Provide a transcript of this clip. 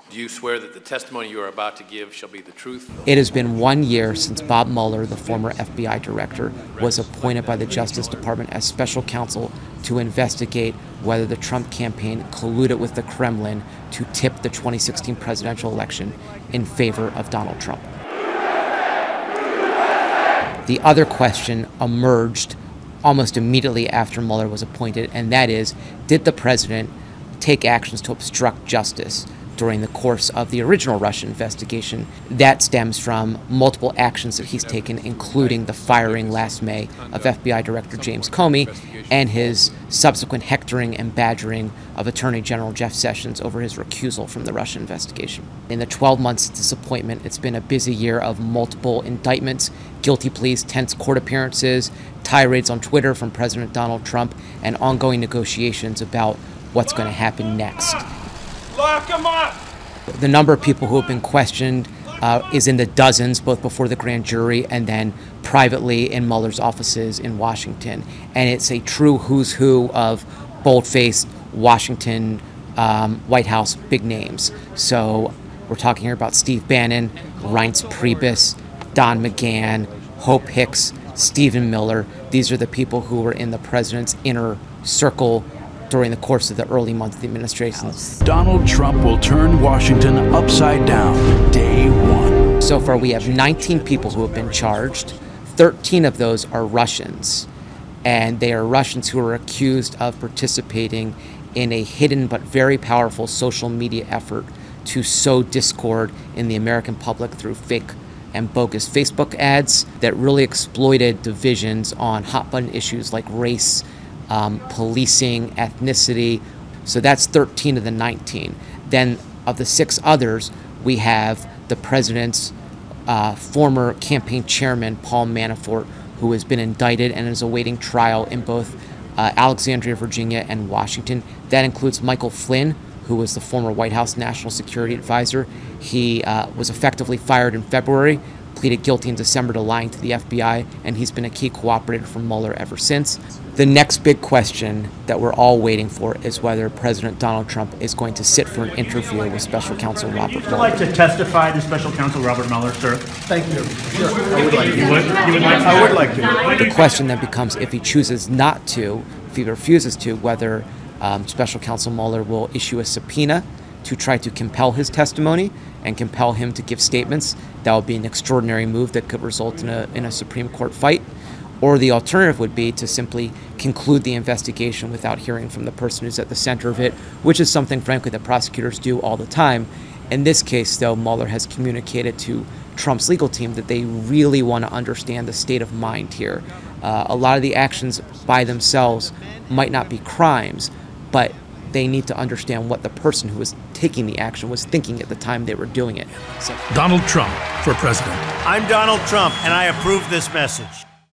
Do you swear that the testimony you are about to give shall be the truth? It has been 1 year since Bob Mueller, the former FBI director, was appointed by the Justice Department as special counsel to investigate whether the Trump campaign colluded with the Kremlin to tip the 2016 presidential election in favor of Donald Trump. The other question emerged almost immediately after Mueller was appointed, and that is, did the president take actions to obstruct justice during the course of the original Russian investigation? That stems from multiple actions that he's taken, including the firing last May of FBI Director James Comey and his subsequent hectoring and badgering of Attorney General Jeff Sessions over his recusal from the Russian investigation. In the 12 months since his appointment, it's been a busy year of multiple indictments, guilty pleas, tense court appearances, tirades on Twitter from President Donald Trump, and ongoing negotiations about what's going to happen next. Lock him up! The number of people who have been questioned is in the dozens, both before the grand jury and then privately in Mueller's offices in Washington. And it's a true who's who of bold-faced Washington White House big names. So we're talking here about Steve Bannon, Reince Priebus, Don McGahn, Hope Hicks, Stephen Miller. These are the people who were in the president's inner circle during the course of the early months of the administration. Donald Trump will turn Washington upside down day one. So far, we have 19 people who have been charged. 13 of those are Russians, and they are Russians who are accused of participating in a hidden but very powerful social media effort to sow discord in the American public through fake and bogus Facebook ads that really exploited divisions on hot-button issues like race, policing, ethnicity. So that's 13 of the 19. Then of the 6 others, we have the president's former campaign chairman, Paul Manafort, who has been indicted and is awaiting trial in both Alexandria, Virginia, and Washington. That includes Michael Flynn, who was the former White House National Security Advisor. He was effectively fired in February, pleaded guilty in December to lying to the FBI, and he's been a key cooperator for Mueller ever since. The next big question that we're all waiting for is whether President Donald Trump is going to sit for an interview with Special Counsel Robert Mueller. Would you like to testify to Special Counsel Robert Mueller, sir? Thank you. Sure, I would like to. You would like to? I would like to. The question then becomes, if he chooses not to, if he refuses to, whether Special Counsel Mueller will issue a subpoena to try to compel his testimony and compel him to give statements. That would be an extraordinary move that could result in a Supreme Court fight. Or the alternative would be to simply conclude the investigation without hearing from the person who's at the center of it, which is something, frankly, that prosecutors do all the time. In this case, though, Mueller has communicated to Trump's legal team that they really want to understand the state of mind here. A lot of the actions by themselves might not be crimes, but they need to understand what the person who was taking the action was thinking at the time they were doing it. Donald Trump for president. I'm Donald Trump, and I approve this message.